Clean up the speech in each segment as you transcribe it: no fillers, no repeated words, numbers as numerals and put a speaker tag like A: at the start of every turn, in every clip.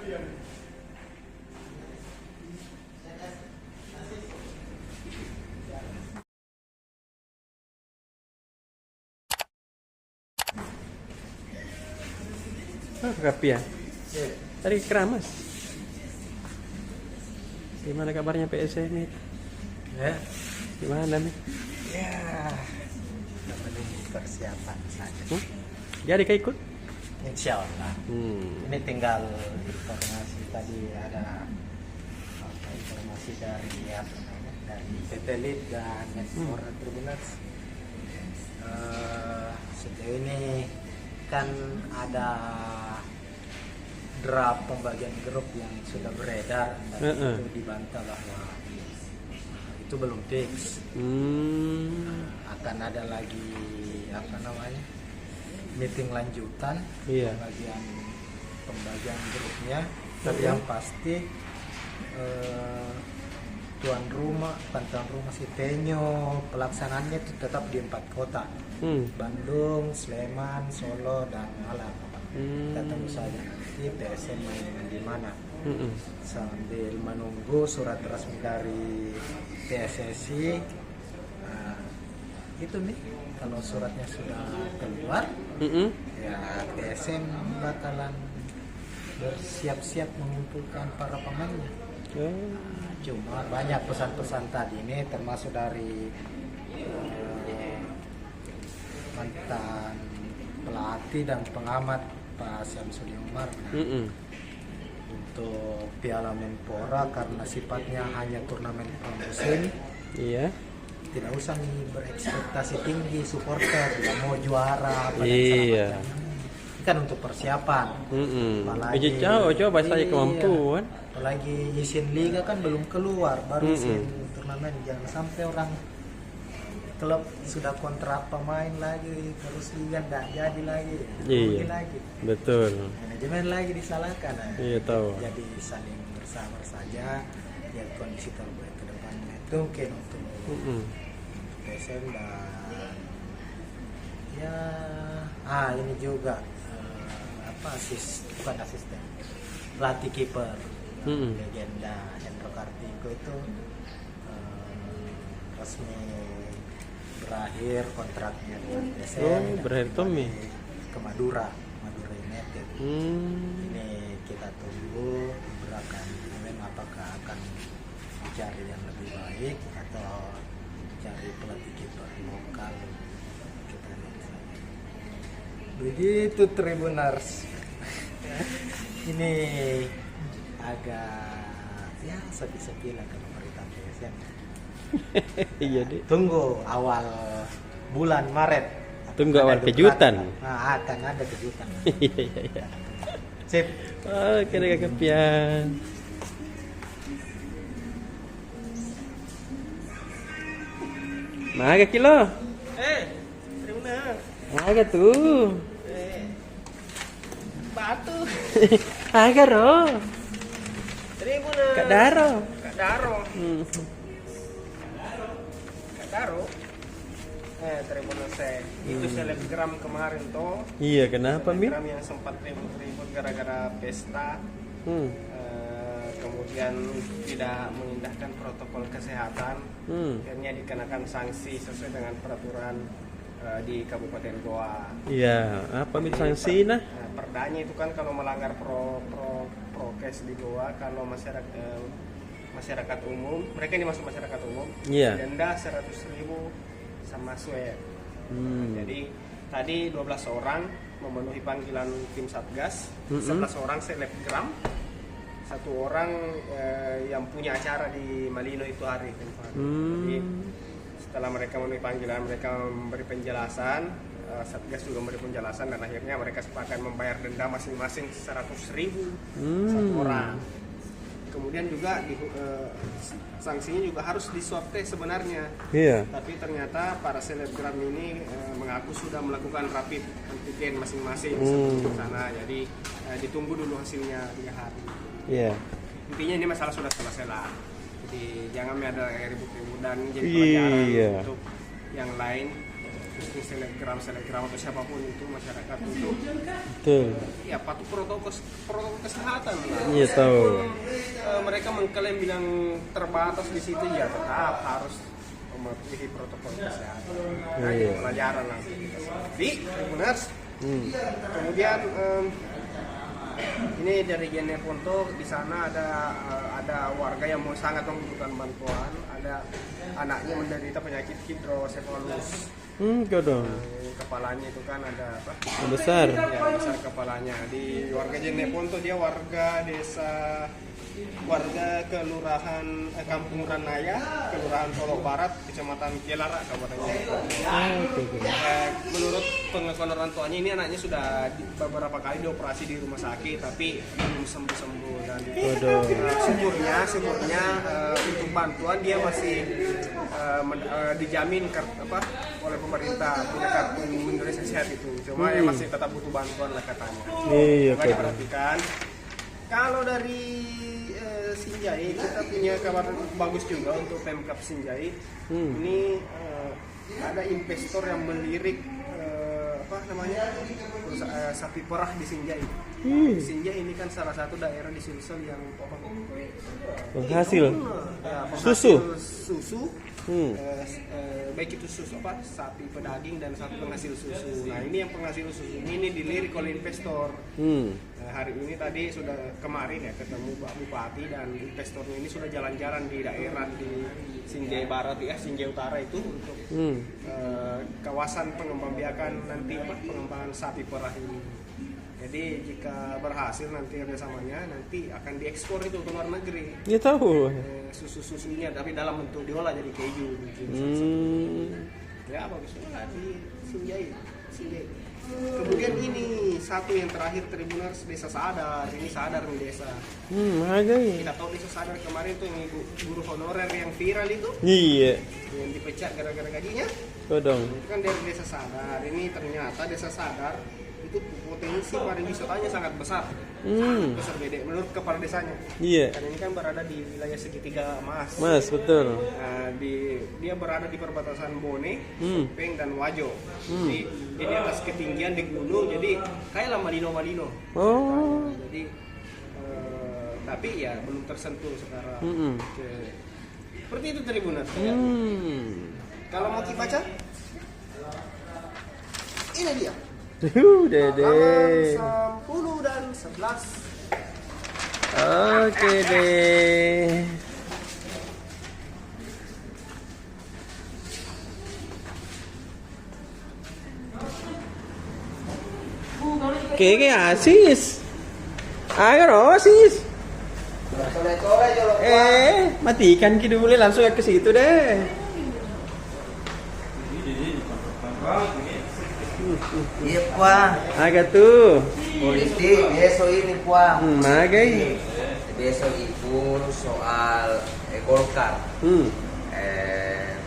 A: Oh, Kapi ya? Tadi keramas. Gimana kabarnya PSM nih?
B: Ya,
A: Gimana nih?
B: ya, menunggu persiapan saja.
A: Jadi kau ikut?
B: Insya Allah. Ini tinggal informasi tadi ada informasi dari apa namanya, dari PT Lead dan Menpora Tribuners. Sejauh ini kan ada draft pembagian grup yang sudah beredar dan itu dibantah bahwa itu belum fix. Akan ada lagi apa namanya, meeting lanjutan,
A: Iya.
B: pembagian grupnya. Tapi yang pasti tuan rumah si Tenyo pelaksanaannya itu tetap di 4 kota, Bandung, Sleman, Solo, dan Malang. Kita tunggu saja nanti PSM main di mana, sambil menunggu surat resmi dari PSSI. Itu nih, kalau suratnya sudah keluar, ya PSM bakalan bersiap-siap mengumpulkan para pemainnya. Cuma banyak pesan-pesan tadi ini, termasuk dari mantan pelatih dan pengamat Pak Syamsuddin Umar untuk Piala Menpora, karena sifatnya hanya turnamen pramusim.
A: Iya.
B: Tidak usah nih berekspektasi tinggi supporter, tidak mau juara apa dan
A: Iya.
B: segala macam. Ini kan untuk persiapan. Apalagi
A: Coba saya kemampuan.
B: Apalagi izin liga kan belum keluar, baru izin turnamen. Jangan sampai orang klub sudah kontrak pemain lagi, terus liga tidak jadi lagi, rugi lagi.
A: Betul.
B: Manajemen lagi disalahkan.
A: Iya tahu.
B: Jadi saling bersabar saja. Ya kondisi terbaik ke depannya itu mungkin untuk PSM dan ya ini juga bukan asisten, pelatih kiper legenda Hendro Kartiko itu resmi berakhir kontraknya dengan PSM.
A: Berakhir Tommy
B: ke Madura United. Ini kita tunggu gerakan apakah akan mencari yang lebih baik atau cari pelatih kiper lokal. Kita lihat saja. Begitu Tribuners. Ini agak ya sepi-sepi lah kalau berita PSM.
A: Iya deh.
B: Tunggu awal bulan Maret.
A: Tunggu awal kejutan.
B: Akan ada kejutan.
A: Iya.
B: Sip.
A: Oke deh Kapian. Maga kilo.
B: Tribuners.
A: Maga tuh.
B: Batu.
A: Maga ro.
B: Tribuners.
A: Kak Daro.
B: Tribuners itu selebgram kemarin toh.
A: Iya, kenapa Mi?
B: Selebgram yang sempat ribut gara-gara pesta. Kemudian tidak mengindahkan protokol kesehatan, akhirnya dikenakan sanksi sesuai dengan peraturan di Kabupaten Goa.
A: Iya, apa Mi sanksi nah?
B: Perdanya itu kan kalau melanggar prokes di Goa, kalau masyarakat umum, mereka ini masuk masyarakat umum, denda 100.000 sama swab. Jadi tadi 12 orang memenuhi panggilan tim Satgas, 11 orang selebgram, 1 orang yang punya acara di Malino itu hari tempat. Jadi setelah mereka memenuhi panggilan, mereka memberi penjelasan, Satgas juga memberi penjelasan, dan akhirnya mereka sepakat membayar denda masing-masing 100.000 satu orang. Kemudian juga sanksinya juga harus di swab test sebenarnya. Iya. Tapi ternyata para selebgram ini mengaku sudah melakukan rapid antigen masing-masing sebelum sana. Jadi ditunggu dulu hasilnya 3 hari. Iya. Intinya ini masalah sudah selesai lah. Jadi jangan ada ribut-ribut dan jadi pelajaran untuk yang lain, selebgram atau siapapun itu masyarakat untuk
A: Betul.
B: ya patuh protokol kesehatan lah.
A: Iya tahu.
B: Mereka mengklaim bilang terbatas di situ, ya tetap harus mematuhi protokol kesehatan.
A: Iya.
B: Pelajaran nanti kita seperti Tribuners. Kemudian ini dari Jener Ponto, di sana ada warga yang sangat membutuhkan bantuan. Ada anaknya menderita penyakit hidrosefalus.
A: Dong.
B: Kepalanya itu kan ada apa?
A: Besar.
B: Ya, besar kepalanya. Di warga Jener Ponto, dia warga kelurahan Kampung Ranaya, Kelurahan Solo Barat, Kecamatan Kelara, Kabupaten Jember. Menurut pengakuan orang tuanya, ini anaknya sudah beberapa kali dioperasi di rumah sakit, tapi belum sembuh-sembuh. Dan syukurnya untuk bantuan dia masih dijamin oleh pemerintah, punya kartu Indonesia Sehat itu. Cuma ya masih tetap butuh bantuan lah katanya.
A: Iya.
B: Coba diperhatikan. Kalau dari Sinjai, kita punya kabar bagus juga untuk Pemkab Sinjai. Ini ada investor yang melirik sapi perah di Sinjai. Sinjai ini kan salah satu daerah di Sulsel yang
A: Penghasil
B: susu. Baik itu susu sapi pedaging dan sapi penghasil susu. Nah, ini yang penghasil susu ini dilirik oleh investor. Hari ini tadi sudah kemarin ya ketemu Pak Bupati dan investornya ini sudah jalan-jalan di daerah di Sinjai Barat ya, Sinjai Utara itu untuk kawasan pengembang-biakan nanti pengembangan sapi perah ini. Jadi jika berhasil nanti kerjasamanya, nanti akan diekspor itu ke luar negeri.
A: Dia tahu.
B: Susu-susunya tapi dalam bentuk diolah jadi keju. Ya bagus lah di Sinjai. Kemudian ini satu yang terakhir Tribuners, Desa Sadar. Ini Sadar nih desa. Kita tahu Desa Sadar kemarin tuh yang ibu guru honorer yang viral itu.
A: Iya.
B: Yang dipecat gara-gara gajinya.
A: Dong.
B: Itu kan dari Desa Sadar. Ini ternyata Desa Sadar itu potensi pariwisatanya sangat besar. Sangat besar beda menurut kepala desanya.
A: Iya.
B: Karena ini kan berada di wilayah segitiga emas.
A: Mas, betul.
B: Nah, dia berada di perbatasan Bone, Sopeng dan Wajo. Jadi di atas ketinggian di gunung, jadi kayak Malino.
A: Oh.
B: Jadi tapi ya belum tersentuh sekarang. Seperti itu Tribuners. Kalau mau dibaca, ini dia.
A: Dede.
B: Halaman 10 dan 11.
A: Oke deh. Kayak Asis. Ayo Asis. Matikan kita dulu langsung ke situ deh.
C: Iya puah.
A: Agak tuh.
C: Politik besok ini puah.
A: Magai.
C: Besok itu soal Golkar.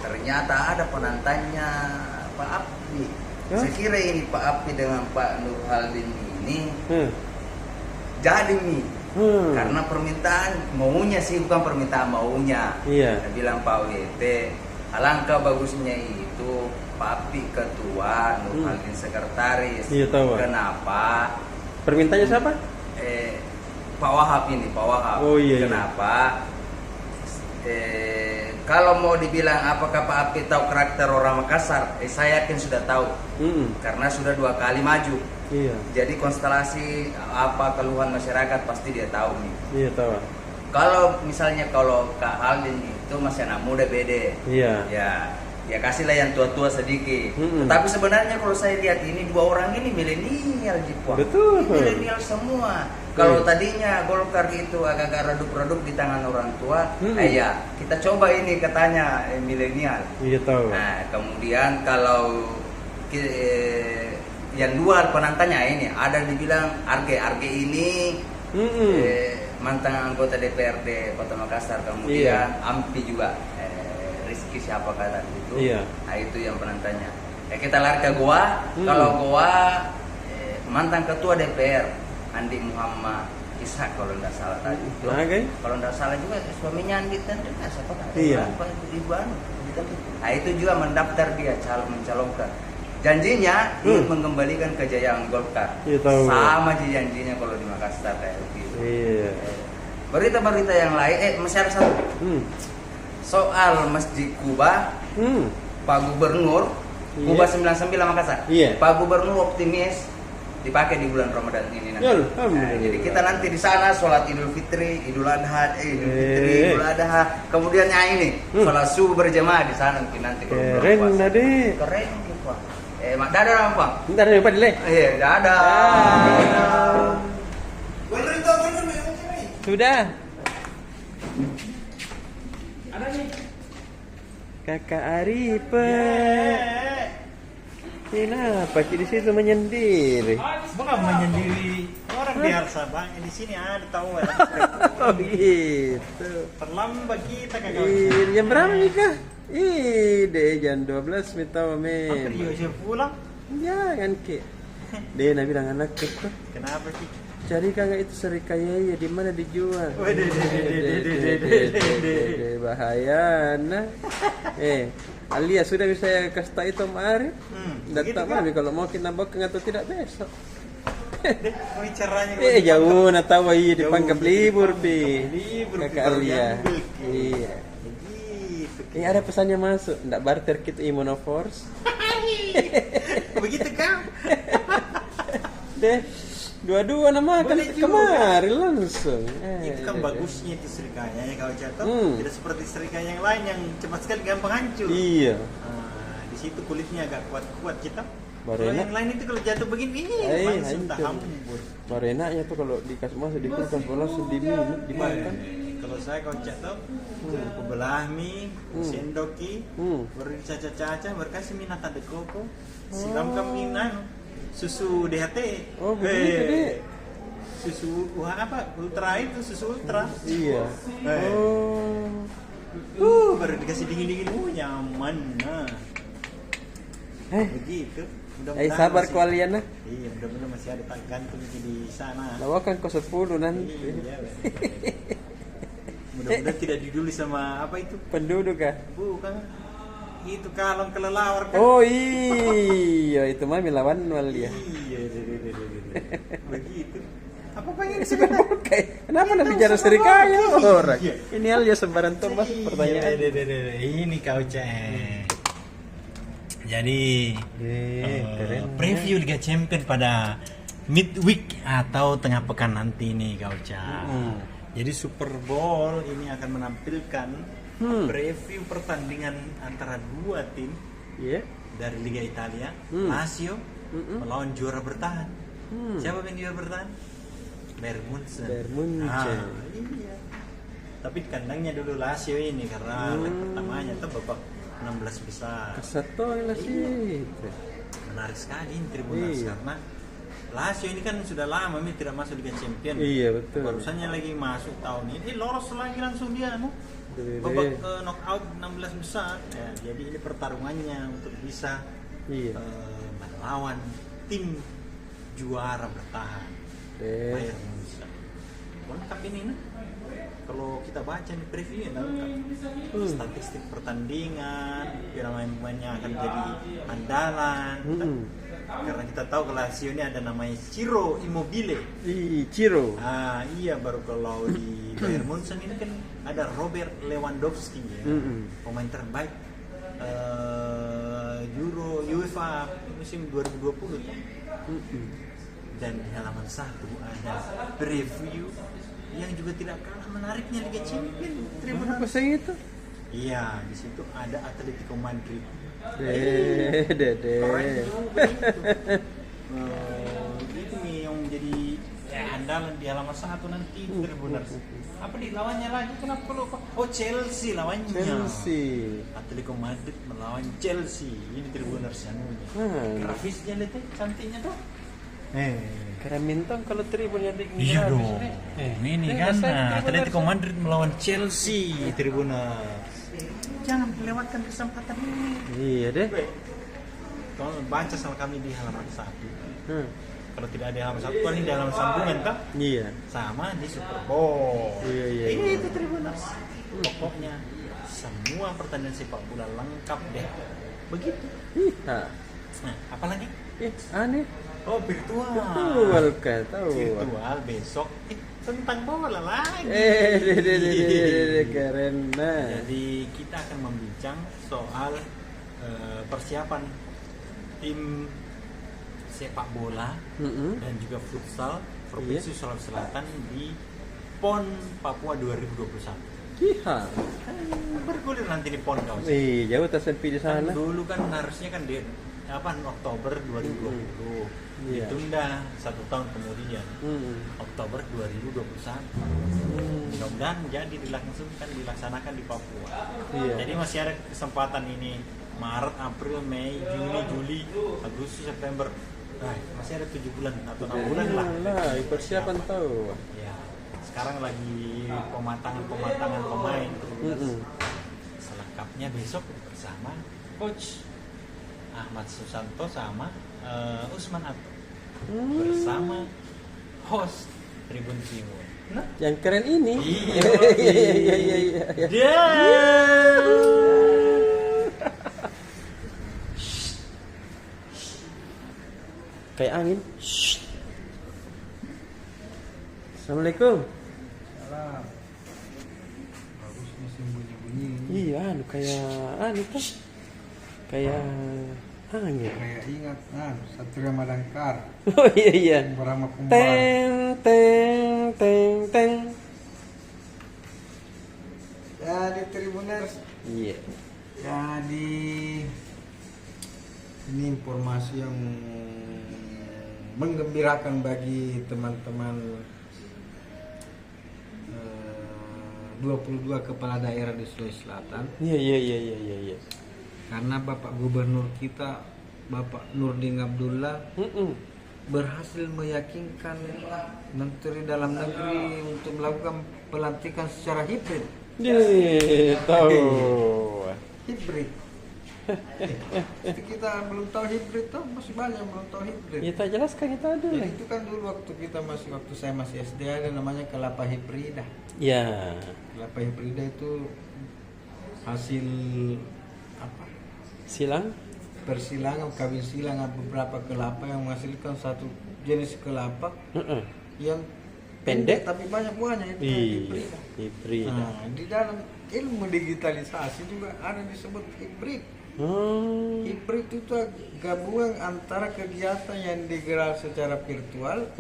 C: Ternyata ada penantangnya Pak Api. Saya kira ini Pak Api dengan Pak Nurhaldin ini jadi nih. Karena permintaan maunya sih, bukan permintaan maunya.
A: Iya.
C: Dia bilang Pak WT, alangkah bagusnya itu Pak Api ketua, Nurhaldin sekretaris.
A: Iya tahu.
C: Kenapa?
A: Permintaannya siapa?
C: Pak Wahab ini, Pak Wahab.
A: Oh iya.
C: Kenapa? Kalau mau dibilang apakah Pak Api tahu karakter orang Makassar, saya yakin sudah tahu. Karena sudah 2 kali maju.
A: Iya.
C: Jadi konstelasi apa keluhan masyarakat pasti dia tahu nih.
A: Iya tahu.
C: Kalau misalnya Kak Haldin itu masih anak muda bede.
A: Iya.
C: Ya kasihlah yang tua-tua sedikit. Tetapi sebenarnya kalau saya lihat ini 2 orang ini milenial Jepang.
A: Betul.
C: Milenial semua. Kalau tadinya Golkar itu agak-agak redup-redup di tangan orang tua, ya kita coba ini katanya milenial.
A: Iya tahu.
C: Nah, kemudian kalau yang 2 penantangnya ini ada dibilang Arge ini mantan anggota DPRD Kota Makassar, kemudian Ampi juga Rizky siapa kata itu.
A: Iya.
C: Nah, itu yang penantangnya. Kita lari ke Goa. Kalau Goa mantan ketua DPR Andi Muhammad Ishak kalau tidak salah tadi itu. Kalau tidak salah juga suaminya Andi kan juga siapa kan?
A: Iya.
C: Ibu Anu. Nah, itu juga mendaftar dia mencalonkan. janjinya ingin mengembalikan kejayaan Golkar.
A: Iya, tahu.
C: Sama aja janjinya kalau di Makassar kayak begitu.
A: Iya.
C: Berita-berita yang lain, masih ada satu. Soal Masjid Kuba, Pak Gubernur, Kuba 99 Makassar.
A: Iya.
C: Pak Gubernur optimis dipakai di bulan Ramadan ini nanti. Jadi kita nanti di sana sholat Idul Fitri, Idul Adha, Idul Adha. Kemudian ini sholat subuh berjamaah di sana mungkin nanti.
A: Keren tadi.
C: Keren Pak. Mak dadah Pak.
A: Bentar ya Pak Dile.
C: Iya, dadah.
A: Sudah. Ada nih. Kakak Aripen. Kenapa di situ menyendiri?
D: Bukan menyendiri, orang biasa bang. Di sini ada tahu ya.
A: Oh gitu.
D: Terlambat kita kagak.
A: Jam berapa nih kak? Jam 12 minta
D: Hampir
A: meme.
D: Yosef pulang.
A: Jangan ke. Dia bilang anak itu.
D: Kenapa sih?
A: Cari kagak itu serikaya ya di mana dijual? Bahaya nah. Alias sudah bisa saya kasih tahu itu kemarin. Datang mami kalau mau kita bokeng atau tidak besok.
D: Caranya
A: Jauh nak tahu iya dipanggap libur bi.
D: Libur
A: Kakak Alia. Iya.
D: Begitu.
A: Ada pesannya masuk, ndak barter kit Immunoforce.
D: Begitu kan?
A: Deh, dua-dua nama kan kemarin langsung.
D: Itu kan bagusnya itu serikaya ya kalau jatuh. Tidak seperti serikaya yang lain yang cepat sekali gampang hancur.
A: Iya.
D: Di situ kulitnya agak kuat-kuat kita.
A: Baru
D: Kalau
A: enak.
D: yang lain itu kalau jatuh begini, langsung tak hambur.
A: Baru enaknya tuh kalau dikasih masuk di kulkas langsung diminum, dimakan.
D: Kalau saya kalau jatuh, aku belah mie, sendoki, baru dicaca-caca, berkasih minat ada koko, siramkan minang, susu DHT.
A: Oh begitu deh.
D: Susu ultra itu susu ultra.
A: Iya.
D: Baru dikasih dingin-dingin, nyaman nah. Begitu.
A: Sabar kalian nah.
D: Iya, mudah-mudahan masih ada tak gantung di sana.
A: Lawakan kau 10 nanti.
D: Iya, mudah-mudahan tidak diduli sama apa itu?
A: Penduduk kah?
D: Bukan. Itu kalong kelelawar kan.
A: Oh iya, itu mah lawan Walia.
D: Iya. Begitu. Apa pengen
A: Sudah pakai. Kenapa nak bicara serikaya orang? Ini alias sembarang Thomas pertanyaan.
D: Ini kau cek. Jadi preview Liga Champions pada midweek atau tengah pekan nanti nih kau cek. Jadi Super Bowl ini akan menampilkan preview pertandingan antara dua tim dari Liga Italia, Lazio melawan juara bertahan. Siapa yang juara bertahan? Bayern Munchen. Iya. Tapi kandangnya dulu Lazio ini karena leg pertamanya tuh babak 16 besar.
A: Kesatu Lazio.
D: Menarik sekali ini Tribunas karena Lazio ini kan sudah lama tidak masuk Liga Champions.
A: Iya betul.
D: Barusannya lagi masuk tahun ini, lolos lagi langsung dia babak ke knockout 16 besar. Ya, jadi ini pertarungannya untuk bisa melawan tim juara bertahan. Bayern Munchen. Lengkap ini nah. Kalau kita baca di preview lengkap. Statistik pertandingan, pemain-pemainnya akan jadi andalan. Karena kita tahu kalau Lazio ini ada namanya Ciro Immobile.
A: Ciro.
D: Iya, baru kalau di Bayern Munchen ini kan ada Robert Lewandowski ya. Pemain terbaik Euro UEFA musim 2020 kan. Dan di halaman 1 ada preview yang juga tidak kalah menariknya Liga Champions.
A: Apa sih itu?
D: Iya, di situ ada Atletico Madrid.
A: Keren
D: juga itu. Itu nih yang jadi andalan di halaman 1 nanti Tribuners. Apa di lawannya lagi? Kenapa kalau Chelsea lawannya?
A: Chelsea.
D: Atletico Madrid melawan Chelsea. Ini Tribuners anunya. Grafisnya lihat cantiknya tuh.
A: Karena mintang kalau tribunnya
D: Iya dong. Ini kan Atletico Madrid melawan Chelsea Tribuners. Jangan melewatkan kesempatan ini.
A: Iya deh.
D: Tolong baca sama kami di halaman 1. Kalau tidak ada halaman 1, paling di halaman sambungan kan? Iya. Sama di Super Bowl.
A: Iya.
D: Itu Tribuners. Pokoknya semua pertandingan sepak bola lengkap deh. Begitu.
A: Iya.
D: Nah, apalagi?
A: Aneh.
D: Oh, virtual.
A: Virtual kan, tahu.
D: Virtual besok tentang bola lagi.
A: Keren. Nah.
D: Jadi kita akan membincang soal persiapan tim sepak bola dan juga futsal Provinsi Sulawesi Selatan di PON Papua 2021.
A: Kiha.
D: Bergulir nanti di PON kau.
A: Jauh tersepi di sana.
D: Dulu kan harusnya kan di Oktober 2020. Ditunda 1 tahun kemudian. Oktober 2021. Mudah-mudahan jadi dilaksanakan di Papua. Jadi masih ada kesempatan ini Maret, April, Mei, Juni, Juli, Agustus, September. Masih ada 7 bulan atau 6 bulan lah.
A: Persiapan tahu.
D: Ya, sekarang lagi pematangan pemain. Selengkapnya besok bersama Coach Ahmad Susanto sama Usman Ato bersama host Tribun Timur. Nah,
A: yang keren ini.
D: Iya.
A: Kayak angin. Assalamualaikum.
C: Salam. Bagus mesin bunyi-bunyi.
A: Iya, kayak kan. Kayak angin.
C: Kayak ingat Satria Madangkar.
A: Oh iya.
C: Berama Kumbang.
A: Teng.
C: Jadi Tribuners.
A: Iya.
C: Jadi ini informasi yang menggembirakan bagi teman-teman 22 kepala daerah di Sulawesi Selatan.
A: Iya.
C: Karena Bapak Gubernur kita, Bapak Nurdin Abdullah, berhasil meyakinkan Menteri Dalam Negeri untuk melakukan pelantikan secara hibrid.
A: Tahu.
C: Hibrid. Kita belum tahu hibrid tuh, masih banyak yang belum tahu hibrid.
A: Kita jelaskan kita ada.
C: Jadi itu kan dulu waktu saya masih SD ada namanya kelapa hibrida.
A: Ya.
C: Kelapa hibrida itu hasil apa?
A: Silang?
C: Persilangan, kawin silang beberapa kelapa yang menghasilkan satu jenis kelapa yang pendek tapi banyak buahnya, itu hibrida.
A: Hibrida.
C: Nah, di dalam ilmu digitalisasi juga ada disebut hibrid. Hibrid itu gabungan antara kegiatan yang digelar secara virtual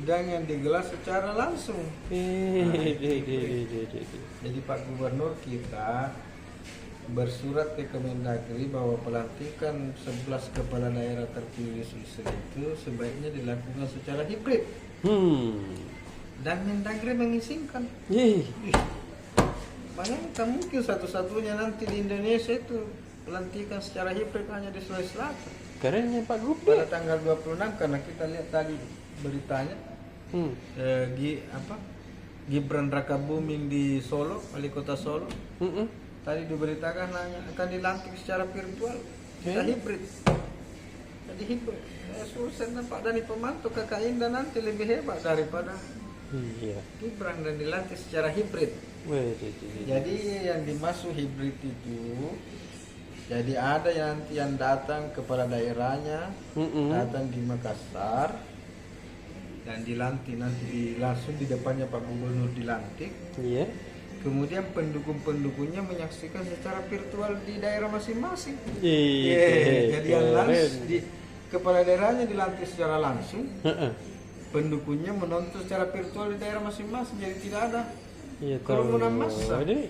C: dan yang digelar secara langsung. Jadi Pak Gubernur kita bersurat ke Kemendagri bahwa pelantikan 11 kepala daerah terpilih itu sebaiknya dilakukan secara hibrid. Dan Mendagri mengizinkan. Bayangkan mungkin satu-satunya nanti di Indonesia itu pelantikan secara hibrid hanya di Sulawesi Selatan.
A: Kerennya Pak Gubernur.
C: Pada tanggal 26 karena kita lihat tadi beritanya Gibran Rakabuming di Solo, wali kota Solo. Tadi diberitakan hanya akan dilantik secara virtual, secara hibrid. Jadi hibrid. Susah Pak Dani Pemanto kakak Indah nanti lebih hebat daripada Gibran dan dilantik secara hibrid. Jadi yang dimaksud hibrid itu, jadi ada yang datang kepala daerahnya, datang di Makassar dan dilantik nanti langsung di depannya Pak Gubernur dilantik. Kemudian pendukung-pendukungnya menyaksikan secara virtual di daerah masing-masing. Jadi yang langsung kepala daerahnya dilantik secara langsung, pendukungnya menonton secara virtual di daerah masing-masing. Jadi tidak ada kerumunan massa. Jadi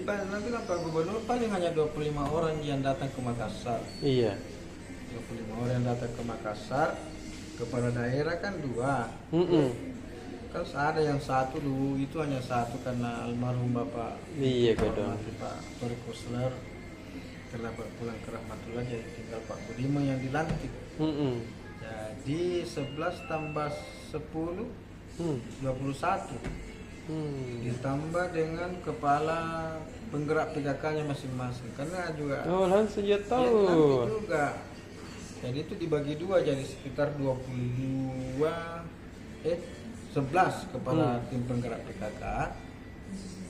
C: nanti Pak Gubernur paling hanya 25 orang yang datang ke Makassar. 25 orang yang datang ke Makassar. Kepala daerah kan 2. Kan ada yang satu dulu, itu hanya satu karena almarhum Bapak Pak Tori Kusler telah pulang ke rahmatullah, jadi tinggal Pak Budiman yang dilantik. Jadi 11 tambah 10 21 ditambah dengan kepala penggerak PKK-nya masing-masing, karena juga
A: langsung dia tahu
C: juga. Jadi itu dibagi 2 jadi sekitar 11 kepala tim penggerak PKK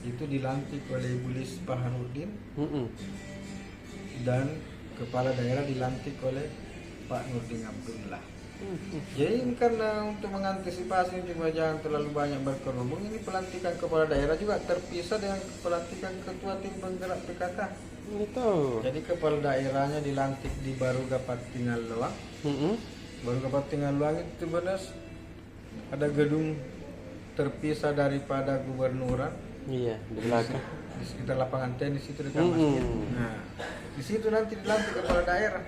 C: itu dilantik oleh Ibu Lis Paharudin dan
E: kepala daerah dilantik oleh Pak Nurdin Abdullah. Jadi ini karena untuk mengantisipasi cuma jangan terlalu banyak berkerubung, ini pelantikan kepala daerah juga terpisah dengan pelantikan ketua tim penggerak PKK.
A: Itu.
E: Jadi kepala daerahnya dilantik di Baruga Patingaluang. Baruga Patingaluang itu benar ada gedung terpisah daripada gubernuran.
A: Iya, di belakang.
E: Di sekitar lapangan tenis itu dekat masjid. Nah, di situ nanti dilantik kepala daerah.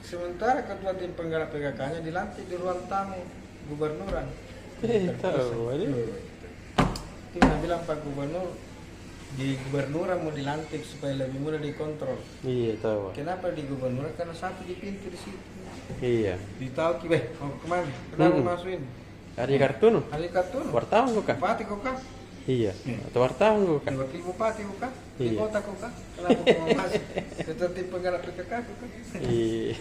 E: Sementara ketua tim penggerak PKK-nya dilantik di ruang tamu gubernuran.
A: Tahu,
E: Itu yang bilang Pak Gubernur di gubernuran mau dilantik supaya lebih mudah dikontrol.
A: Iya, tahu.
E: Kenapa di gubernuran? Karena satu di pintu di situ.
A: Iya.
E: Ditahu kibeh, mau kemana? Kenapa masukin?
A: Hari kartun.
E: Hari kartun.
A: Wartawan kok kah?
E: Bupati kok kah?
A: Iya. Atau wartawan kok kah?
E: Wakil bupati kok kah? Di
A: Iya.
E: kota kok kah? Kenapa kau mau masuk? Ketua tim penggerak PKK kok kah?
A: Iya.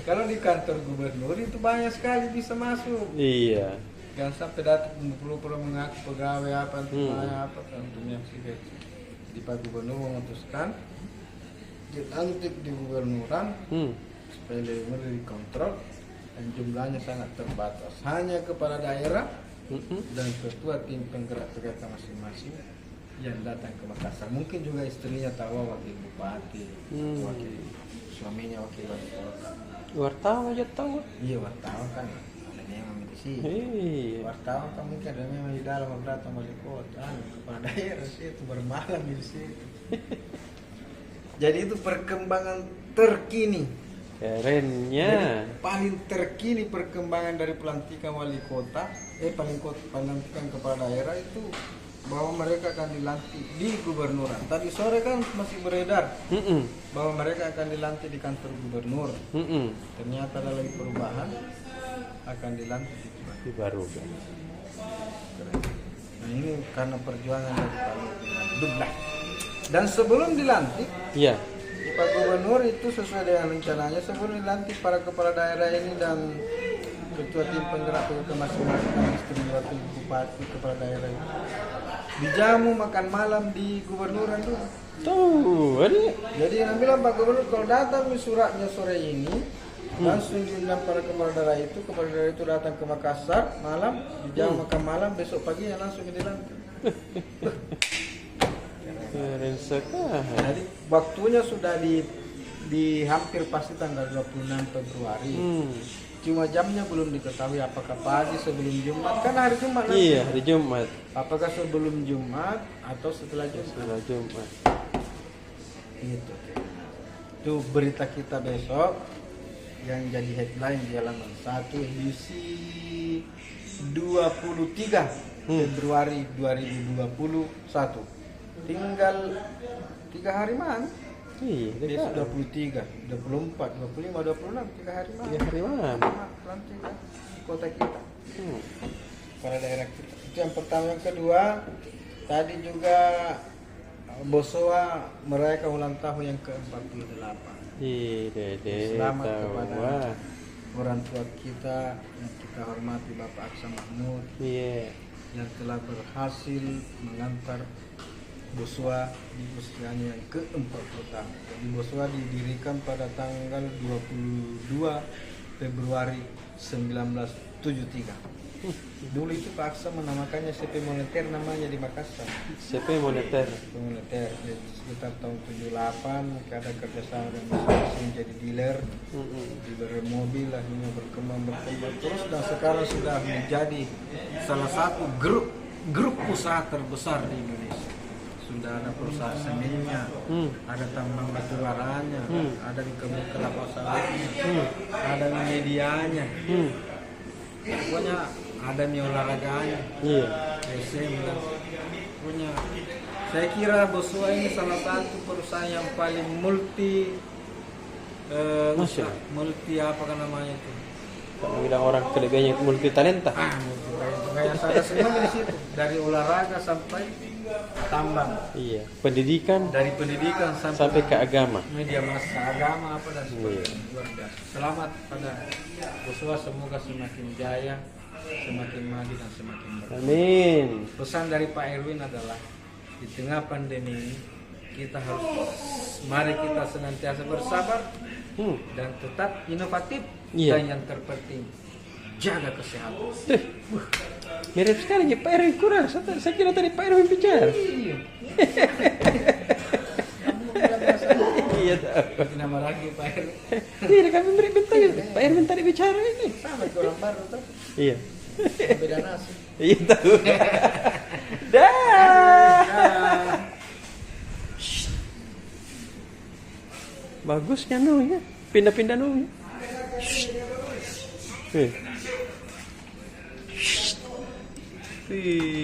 E: Kalau di kantor gubernur itu banyak sekali bisa masuk.
A: Iya.
E: Jangan sampai datang perlu mengaku pegawai apa, apa untuk menyaksikan. Di Pak Gubernur memutuskan dilantik di gubernuran supaya lebih mudah dikontrol dan jumlahnya sangat terbatas. Hanya kepala daerah dan ketua tim penggerak PKK masing-masing yang datang ke Makassar. Mungkin juga istrinya tahu wakil bupati, wakil suaminya wakil wali kota.
A: Wartawan aja tahu.
E: Iya, wartawan kan ada memang di sini.
A: Iya.
E: Wartawan kan mungkin ada memang di dalam datang wali kota, kepala daerah sih itu bermalam di situ. Jadi itu perkembangan terkini.
A: Kerennya.
E: Paling terkini perkembangan dari pelantikan wali kota, pelantikan kepala daerah itu bahwa mereka akan dilantik di gubernuran. Tadi sore kan masih beredar bahwa mereka akan dilantik di kantor gubernur. Ternyata ada lagi perubahan, akan dilantik di
A: Baruga.
E: Nah ini karena perjuangan dari Pak Abdullah. Dan sebelum dilantik,
A: Iya.
E: Pak Gubernur itu sesuai dengan rencananya sebelum dilantik para kepala daerah ini dan ketua tim penggerak PKK masing-masing istri wakil bupati kepala daerah itu dijamu makan malam di gubernuran dulu.
A: Tuh, ada.
E: Jadi yang bilang Pak Gubernur kalau datang suratnya sore ini langsung diundang para kepala daerah itu datang ke Makassar malam dijamu makan malam, besok paginya langsung dilantik.
A: Keren sekali.
E: Jadi waktunya sudah di hampir pasti tanggal 26 Februari. Cuma jamnya belum diketahui apakah pagi sebelum Jumat, kan hari Jumat nanti.
A: Iya, hari Jumat.
E: Apakah sebelum Jumat atau setelah Jumat?
A: Setelah Jumat.
E: Gitu. Itu berita kita besok yang jadi headline di halaman 1 edisi 23 Februari 2021. Tinggal 3 hari man.
A: Iya,
E: Jadi 23, 24, 25, 26, 3 hari man.
A: 3 hari mana?
E: Pelantikan kota kita. Pada daerah kita. Itu yang pertama. Yang kedua, tadi juga Bosowa merayakan ulang tahun yang ke-48.
A: Iya, Dede.
E: Selamat
A: Tahu.
E: kepada
A: Wah.
E: orang tua kita yang kita hormati Bapak Aksa Mahmud
A: Iya.
E: yang telah berhasil mengantar Bosowa di usianya yang ke-40 tahun. Jadi Bosowa didirikan pada tanggal 22 Februari 1973. Dulu itu Pak Aksa menamakannya CP Moneter, namanya di Makassar.
A: CP Moneter.
E: CP Moneter. Sekitar tahun 78 ada kerjasama dengan masing-masing jadi dealer, dealer mobil, akhirnya berkembang terus dan sekarang sudah menjadi salah satu grup usaha terbesar di Indonesia. Sudah ada perusahaan semennya, ada tambang batu baranya, ada di kebun kelapa sawitnya, ada medianya, pokoknya ada nih olahraganya, SM dan punya. Saya kira Bosowa ini salah satu perusahaan yang paling multi apa kan namanya itu?
A: Kalau bilang orang kelebihannya multi talenta.
E: Kayak ada semua di situ, dari olahraga sampai tambang.
A: Iya, pendidikan
E: Dari pendidikan
A: sampai ke agama.
E: media massa, agama apa dan sebagainya. Luar biasa. Selamat pada Bosowa, semoga semakin jaya, semakin maju dan semakin berkembang.
A: Amin.
E: Pesan dari Pak Erwin adalah di tengah pandemi ini kita harus mari kita senantiasa bersabar dan tetap inovatif
A: Iya.
E: dan yang terpenting jaga kesehatan.
A: Mirip sekali ya Pak Erwin kurang. Saya kira tadi Pak Erwin bicara. Iya tahu.
E: Nama lagi Pak Erwin.
A: Tidak kami beri bintang. Pak Erwin tadi bicara ini.
E: Sama ke orang baru tuh.
A: Iya.
E: Beda nasi.
A: Iya tahu. Dah. Bagusnya nunya. Pindah-pindah nunya.